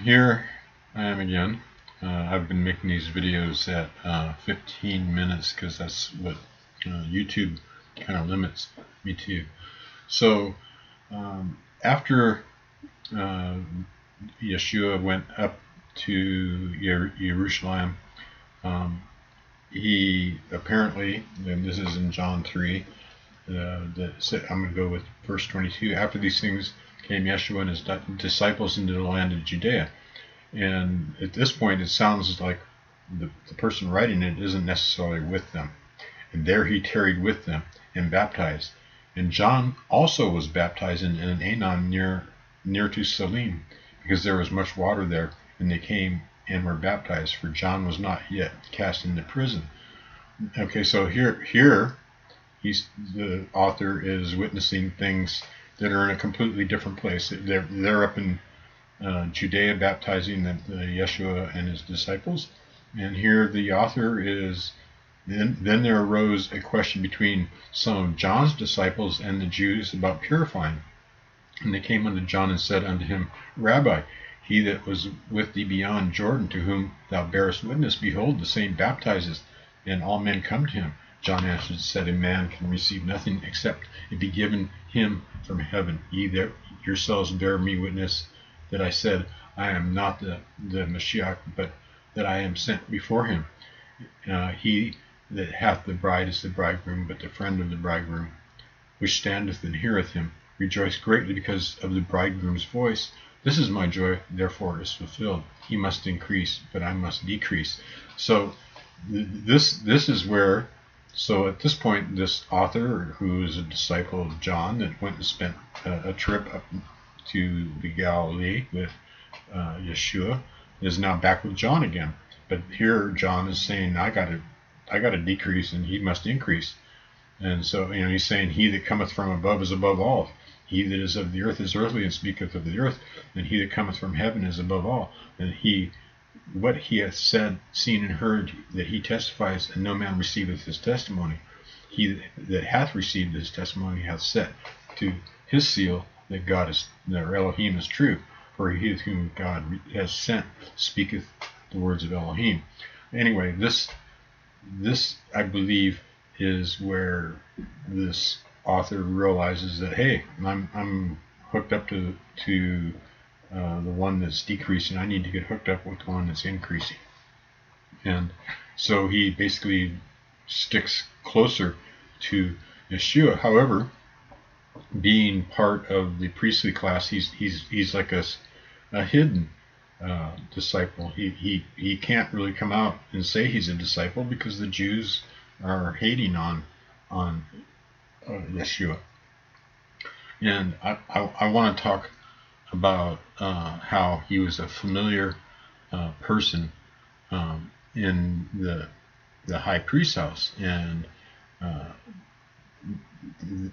Here I am again. I've been making these videos at 15 minutes because that's what YouTube kind of limits me to. So after uh, Yeshua went up to Jerusalem, um, he apparently, and this is in John 3, I'm going to go with verse 22. After these things came Yeshua and his disciples into the land of Judea. And at this point, it sounds like the person writing it isn't necessarily with them. And there he tarried with them and baptized. And John also was baptized in Aenon near to Salim, because there was much water there, and they came and were baptized, for John was not yet cast into prison. Okay, so here the author is witnessing things that are in a completely different place. They're up in Judea baptizing Yeshua and his disciples, and here the author is. Then there arose a question between some of John's disciples and the Jews about purifying. And they came unto John and said unto him, Rabbi, he that was with thee beyond Jordan, to whom thou bearest witness, behold, the same baptizeth, and all men come to him. John answered and said, A man can receive nothing except it be given him from heaven. Ye there yourselves bear me witness that I said, I am not the Mashiach, but that I am sent before him. He that hath the bride is the bridegroom, but the friend of the bridegroom, which standeth and heareth him, rejoice greatly because of the bridegroom's voice. This is my joy, therefore is fulfilled. He must increase, but I must decrease. So this is where. So at this point, this author, who is a disciple of John, that went and spent a trip up to the Galilee with Yeshua, is now back with John again. But here John is saying, I got to decrease, and he must increase. And so he's saying, He that cometh from above is above all. He that is of the earth is earthly, and speaketh of the earth. And he that cometh from heaven is above all. And what he hath said, seen, and heard, that he testifies, and no man receiveth his testimony. He that hath received his testimony hath set to his seal that Elohim is true. For he whom God has sent speaketh the words of Elohim. Anyway, this I believe is where this author realizes that, hey, I'm hooked up to the one that's decreasing. I need to get hooked up with the one that's increasing. And so he basically sticks closer to Yeshua. However, being part of the priestly class, he's like a hidden disciple. He can't really come out and say he's a disciple because the Jews are hating on Yeshua. And I want to talk about how he was a familiar person in the high priest's house. And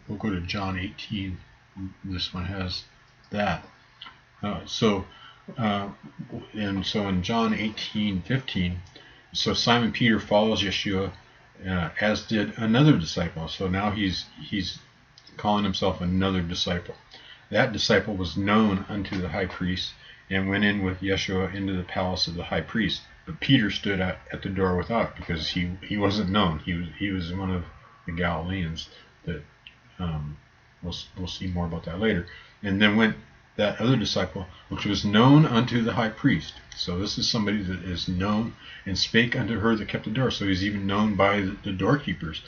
we'll go to John 18. This one has that. So in John 18:15, so Simon Peter follows Yeshua, as did another disciple. So now he's calling himself another disciple. That disciple was known unto the high priest, and went in with Yeshua into the palace of the high priest. But Peter stood at the door without, because he wasn't known. He was one of the Galileans. That we'll see more about that later. And then went that other disciple, which was known unto the high priest. So this is somebody that is known, and spake unto her that kept the door. So he's even known by the doorkeepers,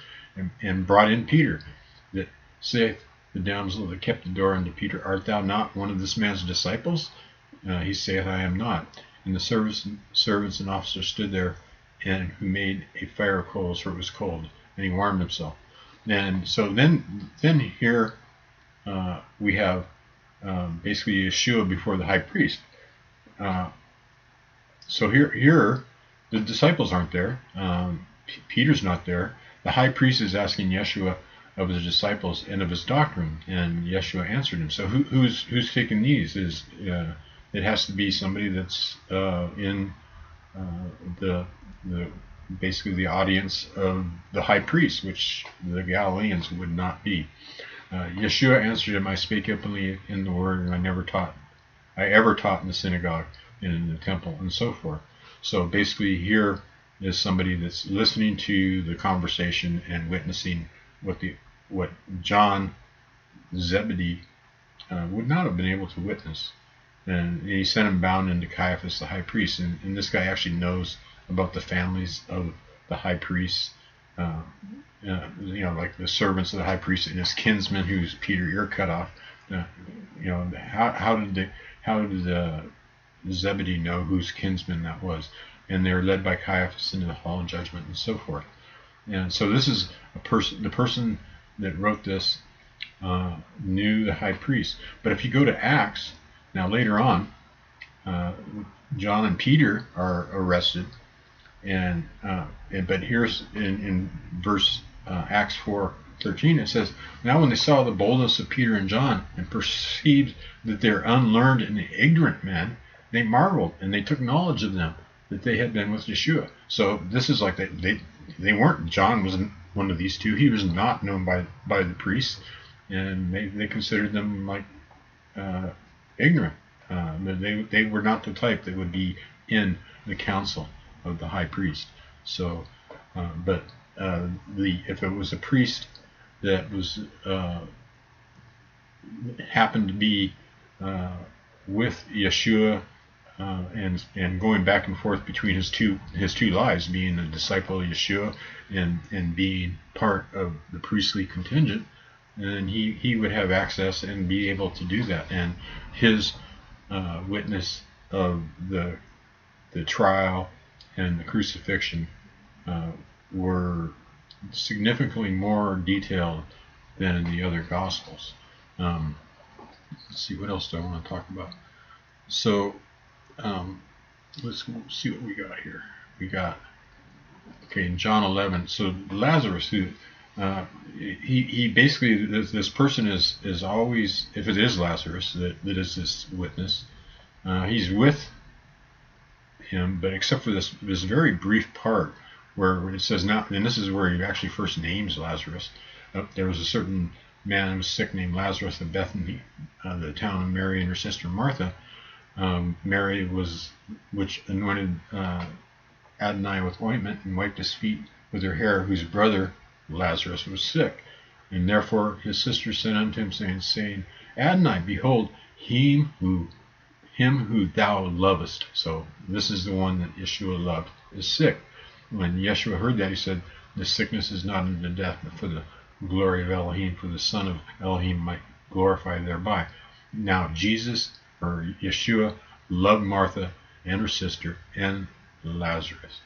and brought in Peter, that saith the damsel that kept the door unto Peter, Art thou not one of this man's disciples? He saith, I am not. And the servants and officers stood there, and who made a fire of coals, for it was cold, and he warmed himself. And so then here we have basically Yeshua before the high priest. So here the disciples aren't there. Peter's not there. The high priest is asking Yeshua of his disciples and of his doctrine, and Yeshua answered him. So who's taking these? It has to be somebody that's in the basically the audience of the high priest, which the Galileans would not be. Yeshua answered him, I spake openly in the word, and I never taught I ever taught in the synagogue and in the temple, and so forth. So basically, here is somebody that's listening to the conversation and witnessing what John Zebedee would not have been able to witness. And he sent him bound into Caiaphas, the high priest. And this guy actually knows about the families of the high priests, like the servants of the high priest and his kinsman, who's Peter ear cut off. How did Zebedee know whose kinsman that was? And they were led by Caiaphas into the hall of judgment, and so forth. And so this is the person that wrote this knew the high priest. But if you go to Acts, now later on, John and Peter are arrested, but here's in verse Acts 4:13, it says, "Now when they saw the boldness of Peter and John and perceived that they're unlearned and ignorant men, they marveled, and they took knowledge of them that they had been with Yeshua." So this is like they weren't. John wasn't one of these two. He was not known by the priests, and they considered them like ignorant. They were not the type that would be in the council of the high priest. So, if it was a priest that was happened to be with Yeshua and going back and forth between his two lives, being a disciple of Yeshua and being part of the priestly contingent, and he would have access and be able to do that. And his witness of the trial and the crucifixion were significantly more detailed than in the other Gospels. Let's see, what else do I want to talk about? So let's see what we got here. We got, in John 11. So Lazarus, who he basically, this person is always, if it is Lazarus that is this witness, he's with him, but except for this very brief part where it says now, and this is where he actually first names Lazarus. There was a certain man who was sick named Lazarus of Bethany, the town of Mary and her sister Martha. Mary which anointed Adonai with ointment and wiped his feet with her hair, whose brother Lazarus was sick. And therefore his sister sent unto him, saying, Adonai, behold, him who thou lovest. So this is the one that Yeshua loved, is sick. When Yeshua heard that, he said, this sickness is not unto death, but for the glory of Elohim, for the Son of Elohim might glorify thereby. Now Jesus, or Yeshua, loved Martha and her sister and Lazarus.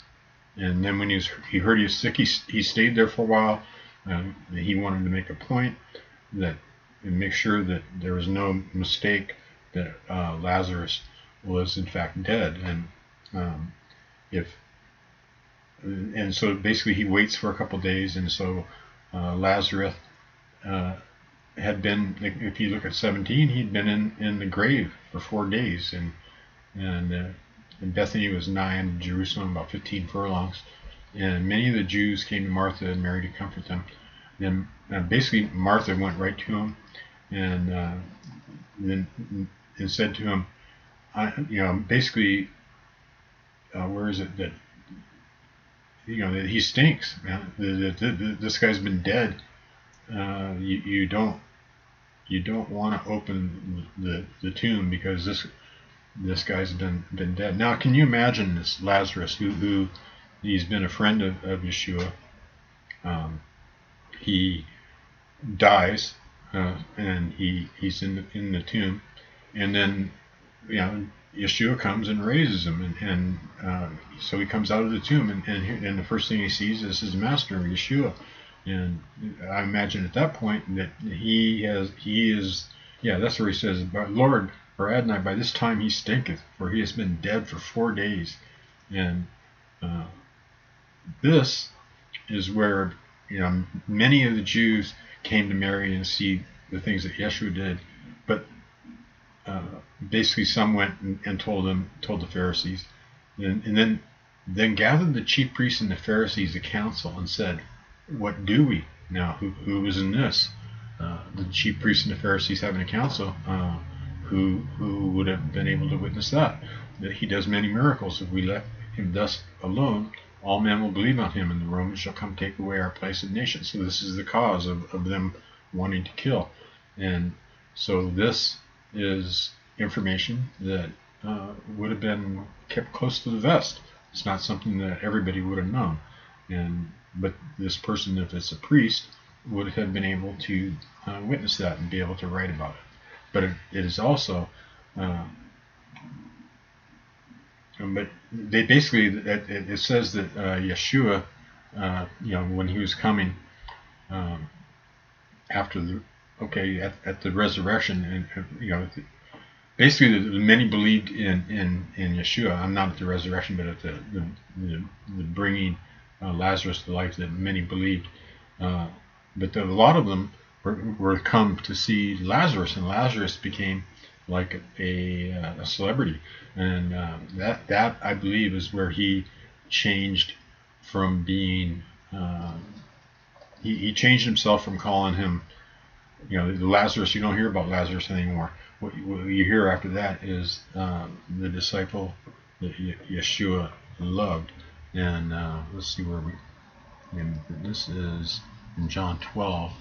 And then when he heard he was sick, he stayed there for a while. He wanted to make a point and make sure that there was no mistake that Lazarus was in fact dead. And so basically he waits for a couple days, and so Lazarus had been, if you look at 17, he'd been in the grave for 4 days, and Bethany was nigh unto Jerusalem, about 15 furlongs, and many of the Jews came to Martha and Mary to comfort them. Then basically Martha went right to him and said to him, where is it that that he stinks, man. This guy's been dead. You don't want to open the tomb because this guy's been dead. Now, can you imagine this Lazarus, who he's been a friend of Yeshua? He dies, and he's in the tomb, and then Yeshua comes and raises him, and so he comes out of the tomb, and the first thing he sees is his master, Yeshua. And I imagine at that point that he is, that's where he says, Lord, or Adonai, by this time he stinketh, for he has been dead for 4 days. And this is where many of the Jews came to Mary and see the things that Yeshua did, but basically some went and told the Pharisees, and then gathered the chief priests and the Pharisees a council and said, what do we now? Who was in this? The chief priests and the Pharisees having a council. who would have been able to witness that? That he does many miracles. If we let him thus alone, all men will believe on him, and the Romans shall come take away our place in nations. So this is the cause of them wanting to kill. And so this is information that would have been kept close to the vest. It's not something that everybody would have known. But this person, if it's a priest, would have been able to witness that and be able to write about it. But it is also, but they basically, it says that Yeshua, when he was coming after the, at the resurrection, and basically many believed in Yeshua. I'm not at the resurrection, but at the bringing Lazarus to life, that many believed. But a lot of them were come to see Lazarus, and Lazarus became like a celebrity, and that I believe is where he changed from being. He changed himself from calling him, the Lazarus. You don't hear about Lazarus anymore. What you hear after that is the disciple that Yeshua loved. And let's see where this is in John 12.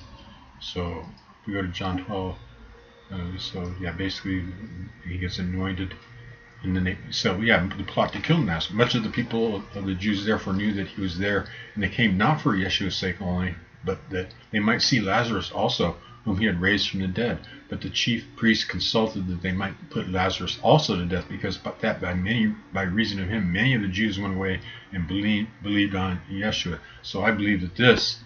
So if we go to John 12, basically he gets anointed, and then the plot to kill him. Much of the people of the Jews therefore knew that he was there, and they came not for Yeshua's sake only, but that they might see Lazarus also, whom he had raised from the dead. But the chief priests consulted that they might put Lazarus also to death, because by reason of him many of the Jews went away and believed on Yeshua. So I believe that this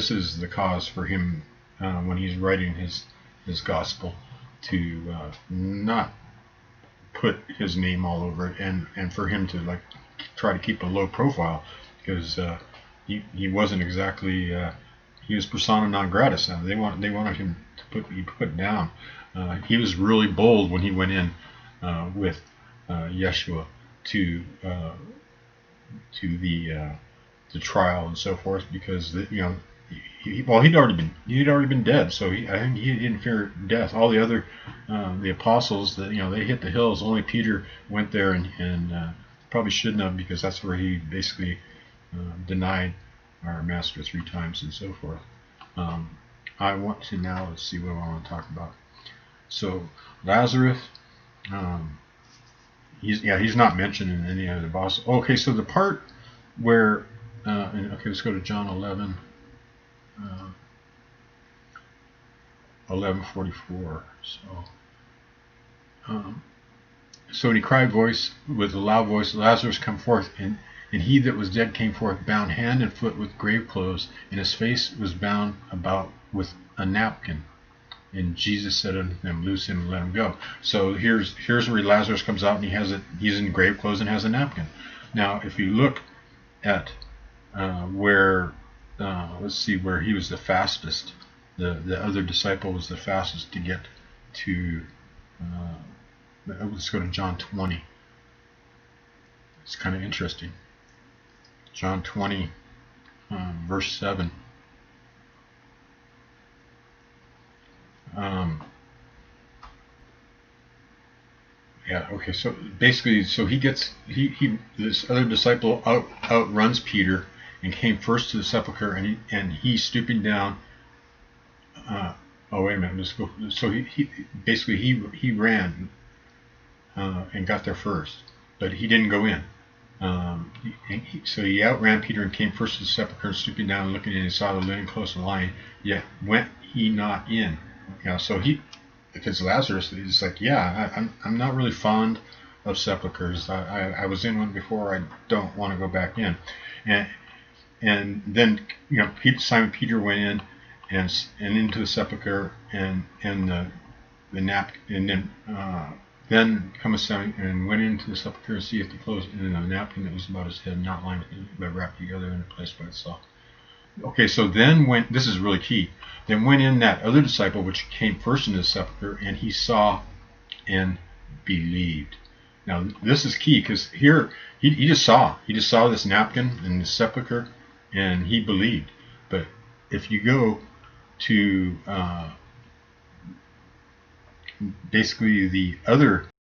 is the cause for him when he's writing his gospel, to not put his name all over it, and for him to try to keep a low profile, because he wasn't exactly he was persona non grata. They wanted him to be put down. He was really bold when he went in with Yeshua to the trial and so forth, because he'd already been dead, so I think he didn't fear death. All the other the apostles, that they hit the hills. Only Peter went there, and probably shouldn't have, because that's where he basically denied our master 3 times and so forth. I want to now, let's see what I want to talk about. So Lazarus, he's not mentioned in any of the apostles. Okay, so the part where let's go to John 11. 11:44. So when he cried with a loud voice, Lazarus, come forth. And he that was dead came forth, bound hand and foot with grave clothes, and his face was bound about with a napkin. And Jesus said unto them, loose him and let him go. So here's where Lazarus comes out, and he's in grave clothes and has a napkin. Now, if you look at where let's see, where he was the fastest, the other disciple was the fastest to get to. Let's go to John 20. It's kind of interesting. John 20, verse 7. So basically, this other disciple outruns Peter and came first to the sepulchre, and he stooping down. Wait a minute. Let's go. So he ran and got there first, but he didn't go in. So he outran Peter and came first to the sepulchre, and stooping down and looking in, he saw the linen clothes lying, yet went he not in. So if it's Lazarus, he's like, I'm not really fond of sepulchres. I was in one before. I don't want to go back in. And then Simon Peter went in and into the sepulchre, and the napkin, and then cometh Simon and went into the sepulchre and seeth the clothes and a napkin that was about his head, not lying with it, but wrapped together in a place by itself. Okay, so then this is really key. Then went in that other disciple which came first into the sepulchre, and he saw and believed. Now this is key, because here he just saw this napkin in the sepulchre, and he believed. But if you go to basically the other